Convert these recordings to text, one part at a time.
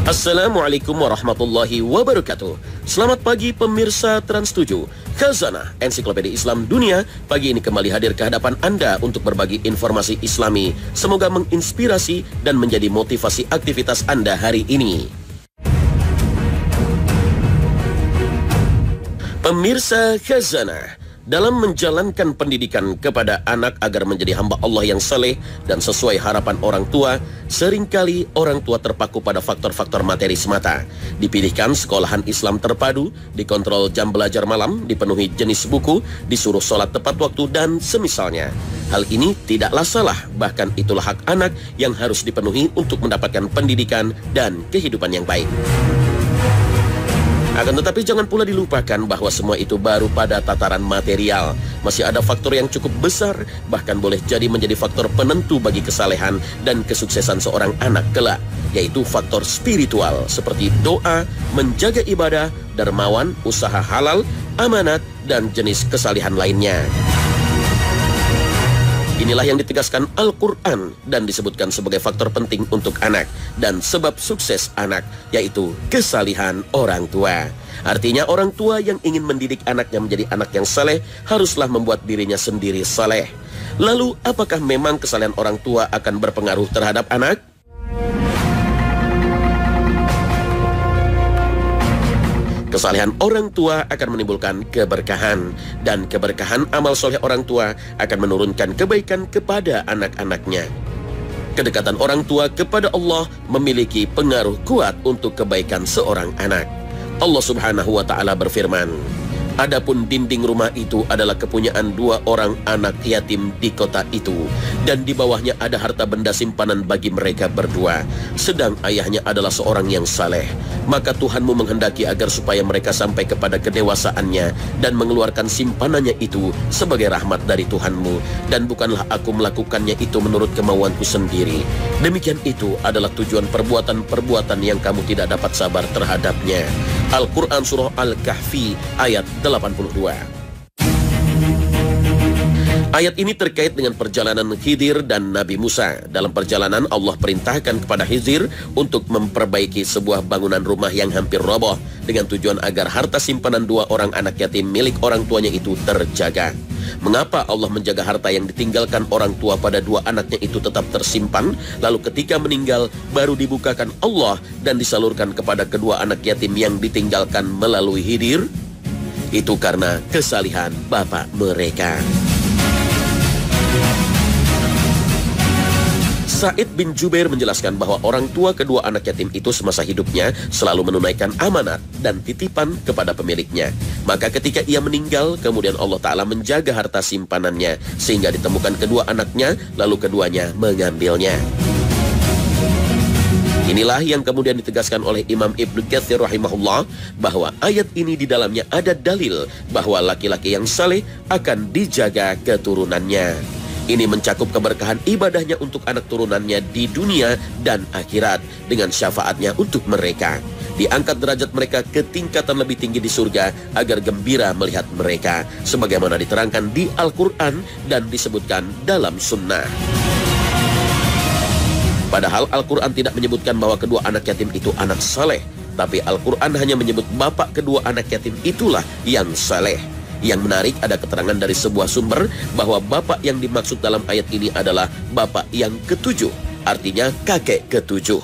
Assalamualaikum warahmatullahi wabarakatuh. Selamat pagi pemirsa Trans 7. Khazanah Ensiklopedia Islam Dunia pagi ini kembali hadir ke hadapan Anda untuk berbagi informasi Islami. Semoga menginspirasi dan menjadi motivasi aktivitas Anda hari ini. Pemirsa Khazanah, dalam menjalankan pendidikan kepada anak agar menjadi hamba Allah yang saleh dan sesuai harapan orang tua, seringkali orang tua terpaku pada faktor-faktor materi semata. Dipilihkan sekolahan Islam terpadu, dikontrol jam belajar malam, dipenuhi jenis buku, disuruh sholat tepat waktu, dan semisalnya. Hal ini tidaklah salah, bahkan itulah hak anak yang harus dipenuhi untuk mendapatkan pendidikan dan kehidupan yang baik. Akan tetapi jangan pula dilupakan bahwa semua itu baru pada tataran material. Masih ada faktor yang cukup besar, bahkan boleh jadi menjadi faktor penentu bagi kesalehan dan kesuksesan seorang anak kelak, yaitu faktor spiritual seperti doa, menjaga ibadah, dermawan, usaha halal, amanat, dan jenis kesalehan lainnya. Inilah yang ditegaskan Al-Quran dan disebutkan sebagai faktor penting untuk anak dan sebab sukses anak, yaitu kesalihan orang tua. Artinya orang tua yang ingin mendidik anaknya menjadi anak yang saleh haruslah membuat dirinya sendiri saleh. Lalu apakah memang kesalehan orang tua akan berpengaruh terhadap anak? Kesalehan orang tua akan menimbulkan keberkahan, dan keberkahan amal soleh orang tua akan menurunkan kebaikan kepada anak-anaknya. Kedekatan orang tua kepada Allah memiliki pengaruh kuat untuk kebaikan seorang anak. Allah Subhanahu wa Ta'ala berfirman, "Adapun dinding rumah itu adalah kepunyaan 2 orang anak yatim di kota itu, dan di bawahnya ada harta benda simpanan bagi mereka berdua, sedang ayahnya adalah seorang yang saleh. Maka Tuhanmu menghendaki agar supaya mereka sampai kepada kedewasaannya dan mengeluarkan simpanannya itu sebagai rahmat dari Tuhanmu, dan bukanlah aku melakukannya itu menurut kemauanku sendiri. Demikian itu adalah tujuan perbuatan-perbuatan yang kamu tidak dapat sabar terhadapnya." Al-Quran Surah Al-Kahfi ayat 82. Ayat ini terkait dengan perjalanan Khidir dan Nabi Musa. Dalam perjalanan Allah perintahkan kepada Khidir untuk memperbaiki sebuah bangunan rumah yang hampir roboh dengan tujuan agar harta simpanan 2 orang anak yatim milik orang tuanya itu terjaga. Mengapa Allah menjaga harta yang ditinggalkan orang tua pada 2 anaknya itu tetap tersimpan, lalu ketika meninggal baru dibukakan Allah dan disalurkan kepada kedua anak yatim yang ditinggalkan melalui Khidir? Itu karena kesalihan bapak mereka. Sa'id bin Jubair menjelaskan bahwa orang tua kedua anak yatim itu semasa hidupnya selalu menunaikan amanat dan titipan kepada pemiliknya. Maka ketika ia meninggal, kemudian Allah Ta'ala menjaga harta simpanannya sehingga ditemukan kedua anaknya, lalu keduanya mengambilnya. Inilah yang kemudian ditegaskan oleh Imam Ibnu Katsir rahimahullah, bahwa ayat ini di dalamnya ada dalil bahwa laki-laki yang saleh akan dijaga keturunannya. Ini mencakup keberkahan ibadahnya untuk anak turunannya di dunia dan akhirat dengan syafaatnya untuk mereka. Diangkat derajat mereka ke tingkatan lebih tinggi di surga agar gembira melihat mereka, sebagaimana diterangkan di Al-Quran dan disebutkan dalam sunnah. Padahal Al-Quran tidak menyebutkan bahwa kedua anak yatim itu anak saleh, tapi Al-Quran hanya menyebut bapak kedua anak yatim itulah yang saleh. Yang menarik, ada keterangan dari sebuah sumber bahwa bapak yang dimaksud dalam ayat ini adalah bapak yang ke-7, artinya kakek ke-7.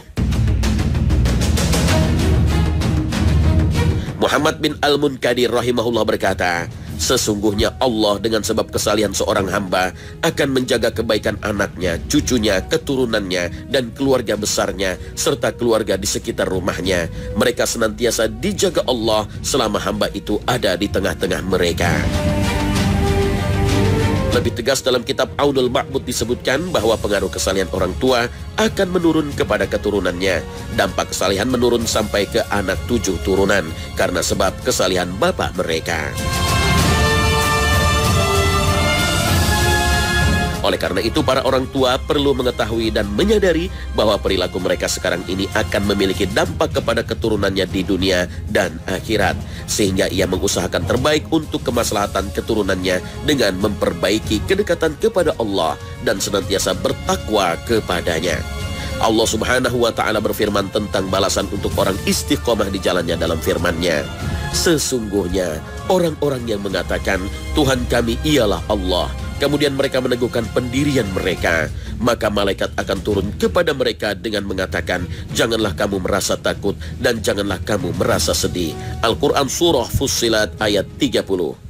Muhammad bin Al-Munkadir rahimahullah berkata, "Sesungguhnya Allah dengan sebab kesalihan seorang hamba akan menjaga kebaikan anaknya, cucunya, keturunannya, dan keluarga besarnya, serta keluarga di sekitar rumahnya. Mereka senantiasa dijaga Allah selama hamba itu ada di tengah-tengah mereka." Lebih tegas dalam kitab Aunul Ma'bud disebutkan bahwa pengaruh kesalihan orang tua akan menurun kepada keturunannya. Dampak kesalihan menurun sampai ke anak 7 turunan karena sebab kesalihan bapak mereka. Oleh karena itu, para orang tua perlu mengetahui dan menyadari bahwa perilaku mereka sekarang ini akan memiliki dampak kepada keturunannya di dunia dan akhirat, sehingga ia mengusahakan terbaik untuk kemaslahatan keturunannya dengan memperbaiki kedekatan kepada Allah dan senantiasa bertakwa kepadanya. Allah Subhanahu wa ta'ala berfirman tentang balasan untuk orang istiqomah di jalannya dalam firman-Nya. Sesungguhnya orang-orang yang mengatakan Tuhan kami ialah Allah, kemudian mereka meneguhkan pendirian mereka, maka malaikat akan turun kepada mereka dengan mengatakan, janganlah kamu merasa takut dan janganlah kamu merasa sedih. Al-Quran Surah Fussilat ayat 30.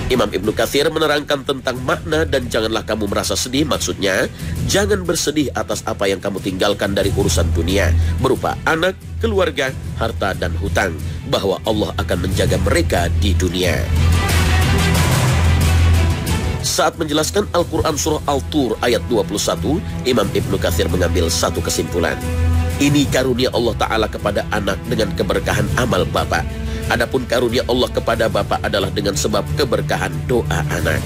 Imam Ibnu Katsir menerangkan tentang makna dan janganlah kamu merasa sedih, maksudnya jangan bersedih atas apa yang kamu tinggalkan dari urusan dunia berupa anak, keluarga, harta dan hutang, bahwa Allah akan menjaga mereka di dunia. Saat menjelaskan Al-Quran Surah Al-Tur ayat 21, Imam Ibnu Katsir mengambil satu kesimpulan. Ini karunia Allah Ta'ala kepada anak dengan keberkahan amal bapak. Adapun karunia Allah kepada bapak adalah dengan sebab keberkahan doa anak.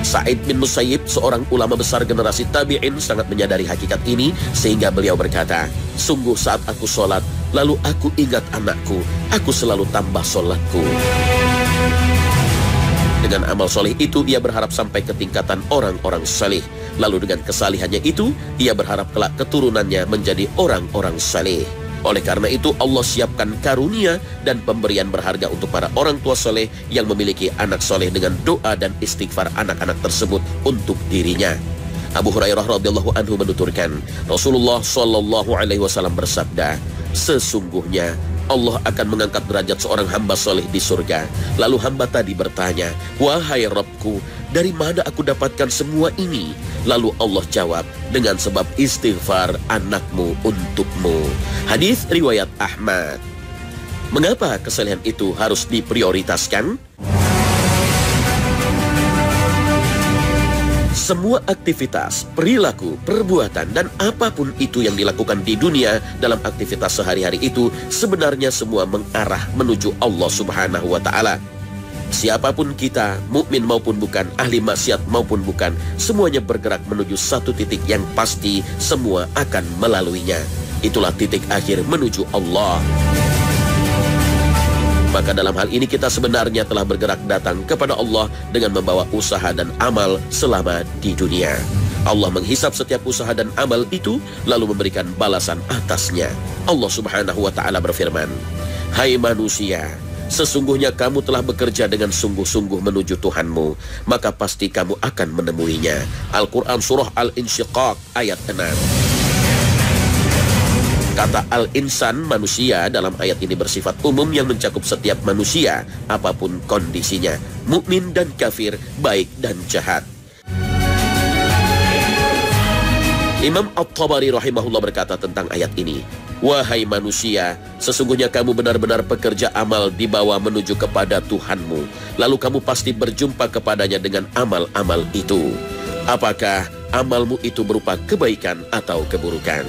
Sa'id bin Musayyib, seorang ulama besar generasi tabi'in, sangat menyadari hakikat ini sehingga beliau berkata, sungguh saat aku sholat, lalu aku ingat anakku, aku selalu tambah sholatku. Dengan amal soleh itu, ia berharap sampai ke tingkatan orang-orang saleh. Lalu dengan kesalihannya itu, ia berharap kelak keturunannya menjadi orang-orang saleh. Oleh karena itu, Allah siapkan karunia dan pemberian berharga untuk para orang tua soleh yang memiliki anak soleh dengan doa dan istighfar anak-anak tersebut untuk dirinya. Abu Hurairah radhiyallahu anhu menuturkan, Rasulullah Shallallahu alaihi wasallam bersabda, sesungguhnya Allah akan mengangkat derajat seorang hamba soleh di surga. Lalu hamba tadi bertanya, wahai Rabbku, dari mana aku dapatkan semua ini? Lalu Allah jawab, dengan sebab istighfar anakmu untukmu. Hadis riwayat Ahmad. Mengapa kesalehan itu harus diprioritaskan? Semua aktivitas, perilaku, perbuatan, dan apapun itu yang dilakukan di dunia dalam aktivitas sehari-hari itu sebenarnya semua mengarah menuju Allah Subhanahu wa ta'ala. Siapapun kita, mukmin maupun bukan, ahli maksiat maupun bukan, semuanya bergerak menuju satu titik yang pasti, semua akan melaluinya. Itulah titik akhir menuju Allah. Maka dalam hal ini kita sebenarnya telah bergerak datang kepada Allah dengan membawa usaha dan amal selama di dunia. Allah menghisap setiap usaha dan amal itu lalu memberikan balasan atasnya. Allah Subhanahu wa ta'ala berfirman, hai manusia, sesungguhnya kamu telah bekerja dengan sungguh-sungguh menuju Tuhanmu, maka pasti kamu akan menemuinya. Al-Quran Surah Al-Insyiqaq ayat 6. Kata al-insan, manusia, dalam ayat ini bersifat umum yang mencakup setiap manusia, apapun kondisinya, mukmin dan kafir, baik dan jahat. Imam At-Tabari rahimahullah berkata tentang ayat ini, wahai manusia, sesungguhnya kamu benar-benar pekerja amal dibawa menuju kepada Tuhanmu, lalu kamu pasti berjumpa kepadanya dengan amal-amal itu. Apakah amalmu itu berupa kebaikan atau keburukan?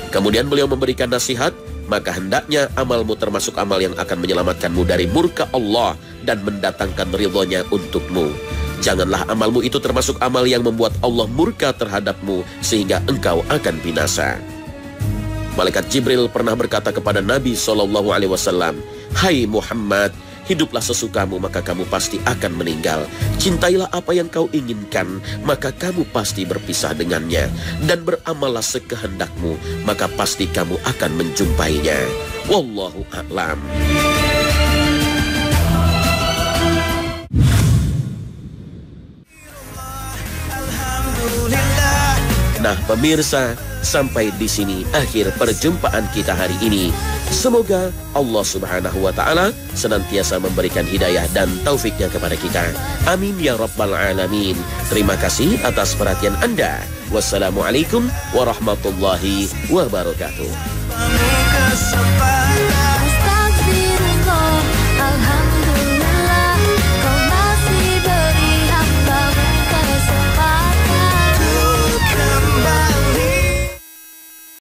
Kemudian beliau memberikan nasihat, maka hendaknya amalmu termasuk amal yang akan menyelamatkanmu dari murka Allah dan mendatangkan ridhonya untukmu. Janganlah amalmu itu termasuk amal yang membuat Allah murka terhadapmu sehingga engkau akan binasa. Malaikat Jibril pernah berkata kepada Nabi SAW, hai Muhammad, hiduplah sesukamu maka kamu pasti akan meninggal. Cintailah apa yang kau inginkan maka kamu pasti berpisah dengannya. Dan beramallah sekehendakmu maka pasti kamu akan menjumpainya. Wallahu a'lam. Nah pemirsa, sampai di sini akhir perjumpaan kita hari ini. Semoga Allah Subhanahu wa ta'ala senantiasa memberikan hidayah dan taufiknya kepada kita. Amin ya rabbal alamin. Terima kasih atas perhatian Anda. Wassalamualaikum warahmatullahi wabarakatuh.